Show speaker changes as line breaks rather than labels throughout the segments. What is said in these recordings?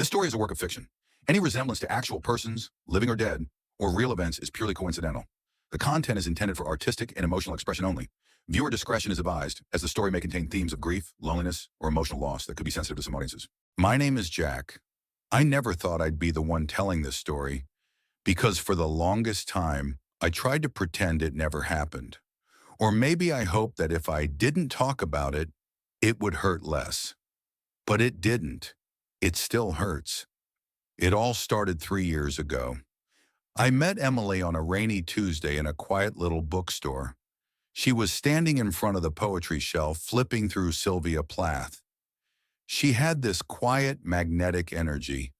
This story is a work of fiction. Any resemblance to actual persons, living or dead, or real events is purely coincidental. The content is intended for artistic and emotional expression only. Viewer discretion is advised, as the story may contain themes of grief, loneliness, or emotional loss that could be sensitive to some audiences. My name is Jack. I never thought I'd be the one telling this story, because for the longest time, I tried to pretend it never happened. Or maybe I hoped that if I didn't talk about it, it would hurt less. But it didn't. It still hurts. It all started 3 years ago. I met Emily on a rainy Tuesday in a quiet little bookstore. She was standing in front of the poetry shelf, flipping through Sylvia Plath. She had this quiet, magnetic energy,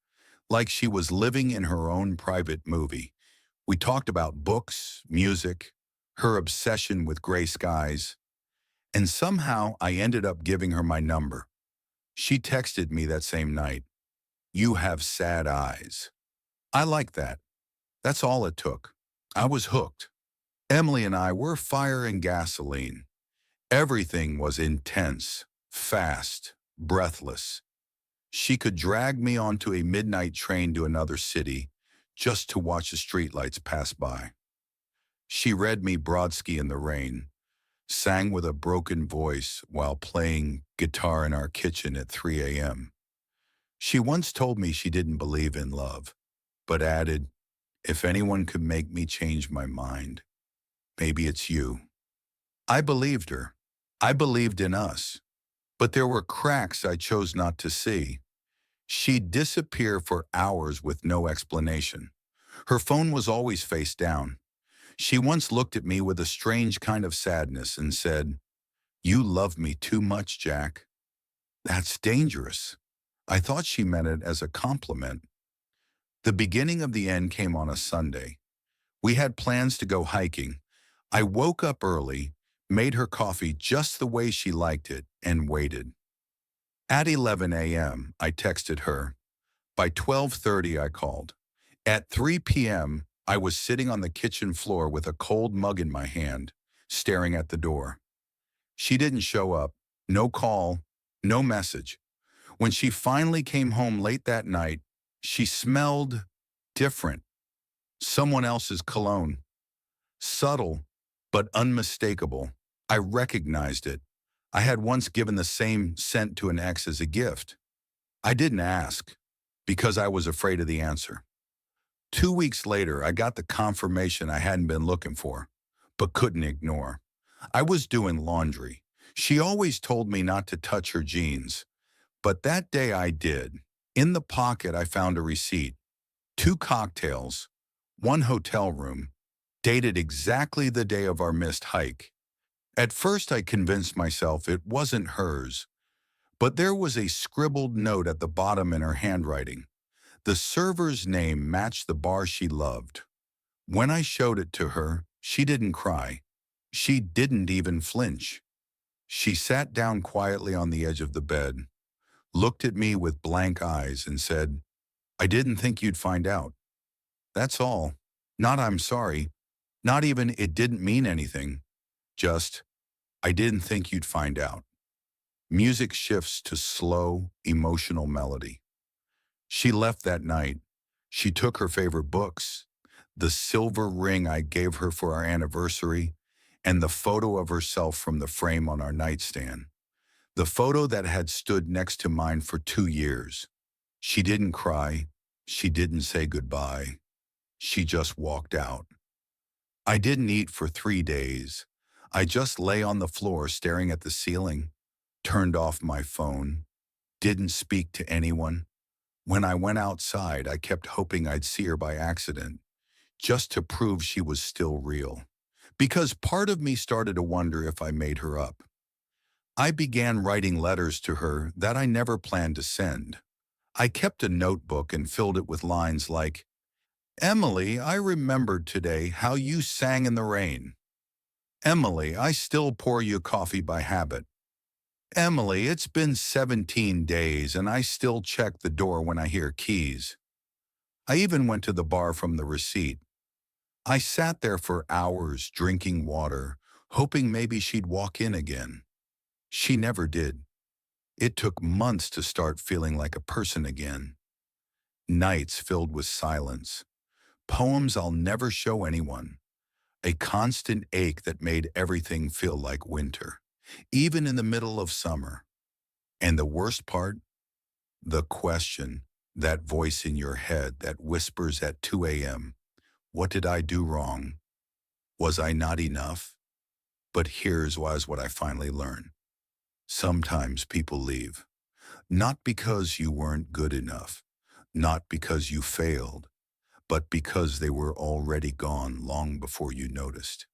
like she was living in her own private movie. We talked about books, music, her obsession with gray skies, and somehow I ended up giving her my number. She texted me that same night, "You have sad eyes." I like that. That's all it took. I was hooked. Emily and I were fire and gasoline. Everything was intense, fast, breathless. She could drag me onto a midnight train to another city just to watch the streetlights pass by. She read me Brodsky in the Rain, sang with a broken voice while playing guitar in our kitchen at 3 a.m. She once told me she didn't believe in love, but added, "If anyone could make me change my mind, maybe it's you." I believed her. I believed in us. But there were cracks I chose not to see. She'd disappear for hours with no explanation. Her phone was always face down. She once looked at me with a strange kind of sadness and said, "You love me too much, Jack." That's dangerous. I thought she meant it as a compliment. The beginning of the end came on a Sunday. We had plans to go hiking. I woke up early, made her coffee just the way she liked it, and waited. At 11 a.m., I texted her. By 12:30, I called. At 3 p.m., I was sitting on the kitchen floor with a cold mug in my hand, staring at the door. She didn't show up. No call, no message. When she finally came home late that night, she smelled different. Someone else's cologne. Subtle, but unmistakable. I recognized it. I had once given the same scent to an ex as a gift. I didn't ask, because I was afraid of the answer. 2 weeks later, I got the confirmation I hadn't been looking for, but couldn't ignore. I was doing laundry. She always told me not to touch her jeans, but that day I did. In the pocket, I found a receipt. 2 cocktails, 1 hotel room, dated exactly the day of our missed hike. At first, I convinced myself it wasn't hers, but there was a scribbled note at the bottom in her handwriting. The server's name matched the bar she loved. When I showed it to her, she didn't cry. She didn't even flinch. She sat down quietly on the edge of the bed, looked at me with blank eyes, and said, "I didn't think you'd find out." That's all. Not "I'm sorry." Not even "it didn't mean anything." Just, "I didn't think you'd find out." Music shifts to slow, emotional melody. She left that night. She took her favorite books, the silver ring I gave her for our anniversary, and the photo of herself from the frame on our nightstand. The photo that had stood next to mine for 2 years. She didn't cry. She didn't say goodbye. She just walked out. I didn't eat for 3 days. I just lay on the floor staring at the ceiling, turned off my phone, didn't speak to anyone. When I went outside, I kept hoping I'd see her by accident, just to prove she was still real. Because part of me started to wonder if I made her up. I began writing letters to her that I never planned to send. I kept a notebook and filled it with lines like, "Emily, I remembered today how you sang in the rain. Emily, I still pour you coffee by habit. Emily, it's been 17 days and I still check the door when I hear keys." I even went to the bar from the receipt. I sat there for hours drinking water, hoping maybe she'd walk in again. She never did. It took months to start feeling like a person again. nights filled with silence, poems I'll never show anyone, a constant ache that made everything feel like winter, even in the middle of summer. And the worst part, the question, that voice in your head that whispers at 2 a.m., what did I do wrong? Was I not enough? But here's was what I finally learned. Sometimes people leave, not because you weren't good enough, not because you failed, but because they were already gone long before you noticed.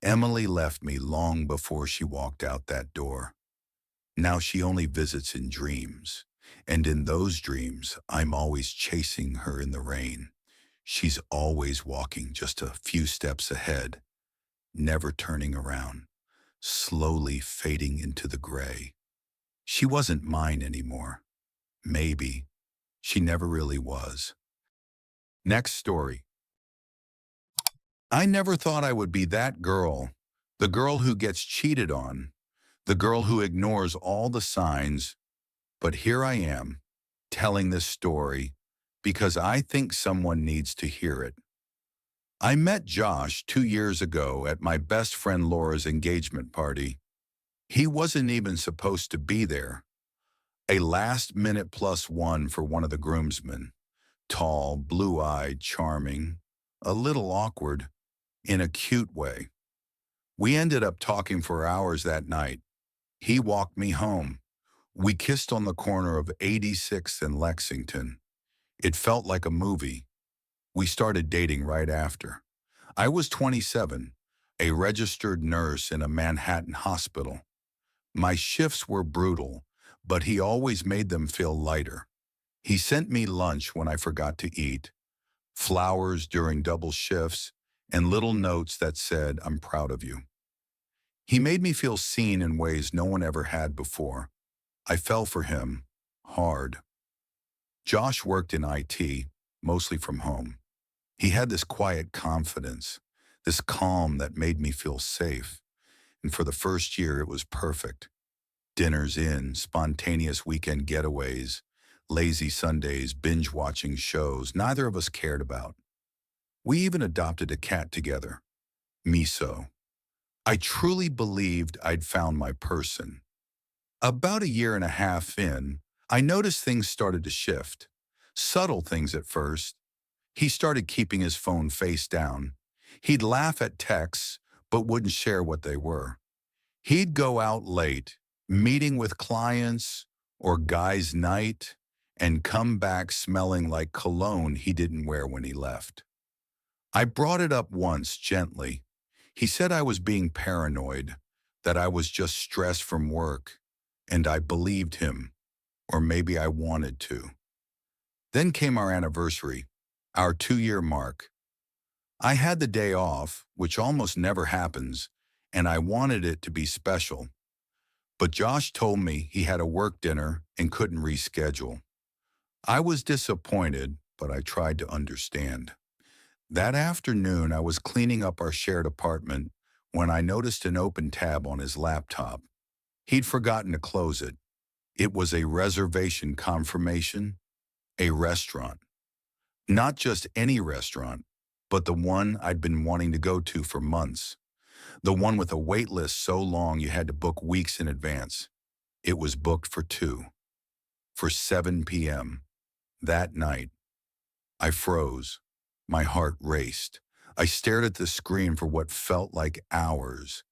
Emily left me long before she walked out that door. Now she only visits in dreams, and in those dreams, I'm always chasing her in the rain. She's always walking just a few steps ahead, never turning around, slowly fading into the gray. She wasn't mine anymore. Maybe. She never really was. Next story. I never thought I would be that girl, the girl who gets cheated on, the girl who ignores all the signs, but here I am, telling this story because I think someone needs to hear it. I met Josh 2 years ago at my best friend Laura's engagement party. He wasn't even supposed to be there. A last-minute plus one for one of the groomsmen. Tall, blue-eyed, charming, a little awkward, in a cute way. We ended up talking for hours that night. He walked me home. We kissed on the corner of 86th and Lexington. It felt like a movie. We started dating right after. I was 27, a registered nurse in a Manhattan hospital. My shifts were brutal, but he always made them feel lighter. He sent me lunch when I forgot to eat, flowers during double shifts, and little notes that said, "I'm proud of you." He made me feel seen in ways no one ever had before. I fell for him, hard. Josh worked in IT, mostly from home. He had this quiet confidence, this calm that made me feel safe. And for the first year, it was perfect. Dinners in, spontaneous weekend getaways, lazy Sundays, binge-watching shows neither of us cared about. We even adopted a cat together, Miso. I truly believed I'd found my person. About a year and a half in, I noticed things started to shift. Subtle things at first. He started keeping his phone face down. He'd laugh at texts, but wouldn't share what they were. He'd go out late, meeting with clients or guys' night, and come back smelling like cologne he didn't wear when he left. I brought it up once, gently. He said I was being paranoid, that I was just stressed from work, and I believed him, or maybe I wanted to. Then came our anniversary, our 2-year mark. I had the day off, which almost never happens, and I wanted it to be special. But Josh told me he had a work dinner and couldn't reschedule. I was disappointed, but I tried to understand. That afternoon, I was cleaning up our shared apartment when I noticed an open tab on his laptop. He'd forgotten to close it. It was a reservation confirmation, a restaurant. Not just any restaurant, but the one I'd been wanting to go to for months. The one with a wait list so long you had to book weeks in advance. It was booked for 2, for 7 p.m. That night. I froze. My heart raced. I stared at the screen for what felt like hours.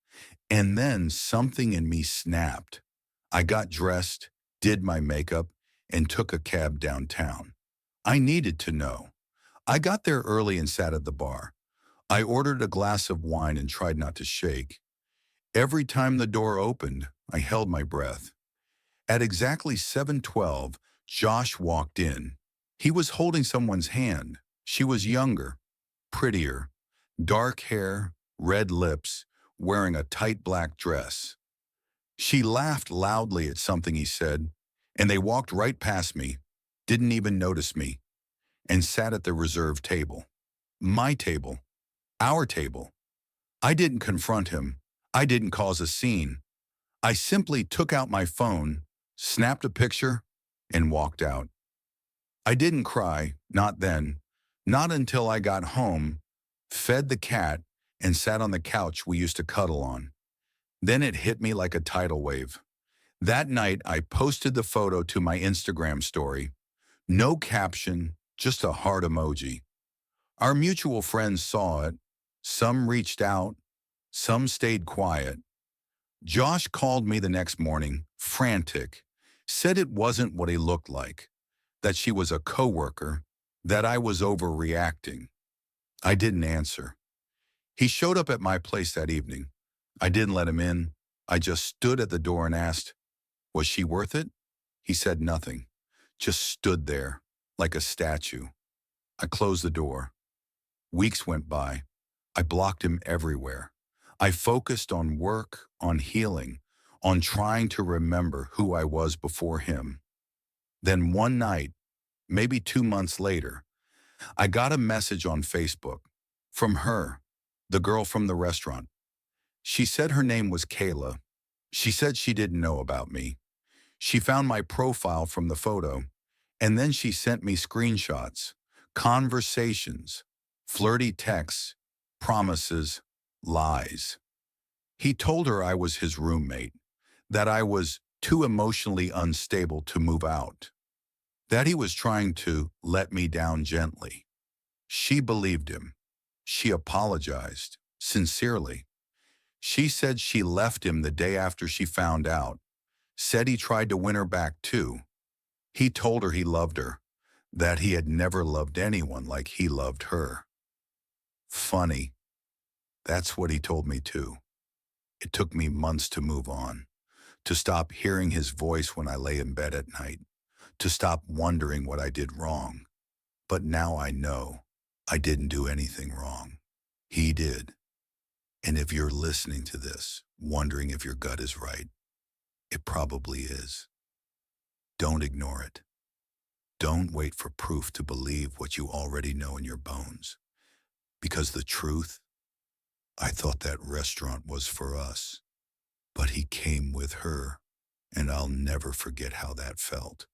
And then something in me snapped. I got dressed, did my makeup, and took a cab downtown. I needed to know. I got there early and sat at the bar. I ordered a glass of wine and tried not to shake. Every time the door opened, I held my breath. At exactly 7:12, Josh walked in. He was holding someone's hand. She was younger, prettier, dark hair, red lips, wearing a tight black dress. She laughed loudly at something he said, and they walked right past me, didn't even notice me, and sat at the reserved table. My table. Our table. I didn't confront him. I didn't cause a scene. I simply took out my phone, snapped a picture, and walked out. I didn't cry, not then, not until I got home, fed the cat, and sat on the couch we used to cuddle on. Then it hit me like a tidal wave. That night, I posted the photo to my Instagram story. No caption, just a heart emoji. Our mutual friends saw it. Some reached out, some stayed quiet. Josh called me the next morning, frantic, said it wasn't what he looked like, that she was a coworker, that I was overreacting. I didn't answer. He showed up at my place that evening. I didn't let him in. I just stood at the door and asked, was she worth it? He said nothing, just stood there like a statue. I closed the door. Weeks went by. I blocked him everywhere. I focused on work, on healing, on trying to remember who I was before him. Then one night, maybe 2 months later, I got a message on Facebook from her, the girl from the restaurant. She said her name was Kayla. She said she didn't know about me. She found my profile from the photo, and then she sent me screenshots, conversations, flirty texts, promises, lies. He told her I was his roommate, that I was too emotionally unstable to move out, that he was trying to let me down gently. She believed him. She apologized, sincerely. She said she left him the day after she found out, said he tried to win her back too. He told her he loved her, that he had never loved anyone like he loved her. Funny, that's what he told me too. It took me months to move on, to stop hearing his voice when I lay in bed at night, to stop wondering what I did wrong. But now I know I didn't do anything wrong. He did. And if you're listening to this, wondering if your gut is right, it probably is. Don't ignore it. Don't wait for proof to believe what you already know in your bones. Because the truth, I thought that restaurant was for us, but he came with her, and I'll never forget how that felt.